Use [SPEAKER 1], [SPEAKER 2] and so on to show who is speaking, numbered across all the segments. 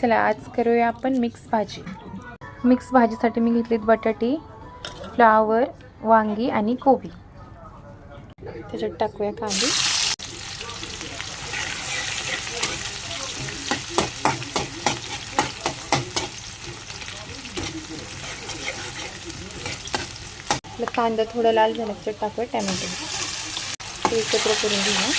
[SPEAKER 1] चला आज करूया आपण मिक्स भाजी. मिक्स भाजीसाठी मी घेतलीत बटाटे, फ्लावर, वांगी आणि कोबी. त्याच्यात टाकूया कांदे. कांदा थोडा लाल झाला त्याच्यात टाकूया टोमॅटो. ते एकत्र करून घेऊया.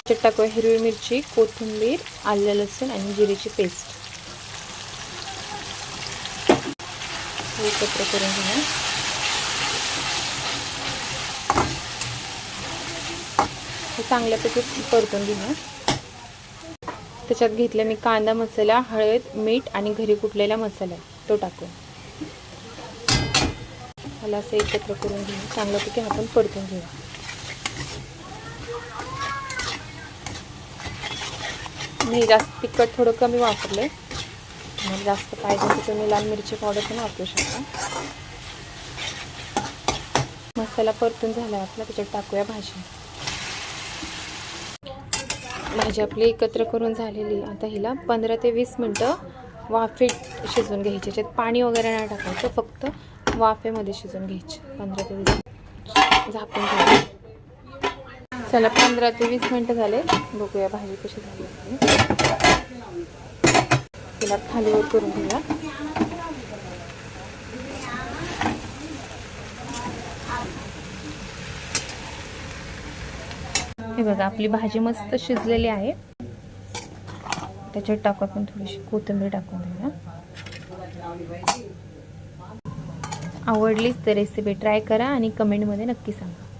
[SPEAKER 1] त्याच्यात टाकूया हिरवी मिरची, कोथिंबीर, आलं लसूण आणि जिऱ्याची पेस्ट. एकत्र करून घेऊया. चांगल्यापैकी परतून घेऊया. त्याच्यात घेतलं मी कांदा मसाला, हळद, मीठ आणि घरी कुटलेला मसाला तो टाकूया. मला असं एकत्र करून घेऊया. चांगल्यापैकी आपण परतून घेऊया. मी जास्त तिखट थोडं कमी वापरले. मला जास्त पाहिजे तर तुम्ही लाल मिरची पावडर पण वापरू शकता. मसाला परतून झाला आपला. त्याच्यात टाकूया भाजी. भाजी आपली एकत्र करून झालेली. आता हिला 15 ते 20 मिनटं वाफेत शिजवून घ्यायची. याच्यात पाणी वगैरे नाही टाकायचं, फक्त वाफेमध्ये शिजवून घ्यायची. 15 ते 20 झाकून घ्यायची. चला 15 ते 20 मिनटं झाले. बघूया भाजी कशी झाली. तिला खालीवर करून घेऊया. हे बघा आपली भाजी मस्त शिजलेली आहे. त्याच्यात टाकू आपण थोडीशी कोथिंबीर टाकून देऊया. आवडलीच तर रेसिपी ट्राय करा आणि कमेंटमध्ये नक्की सांगा.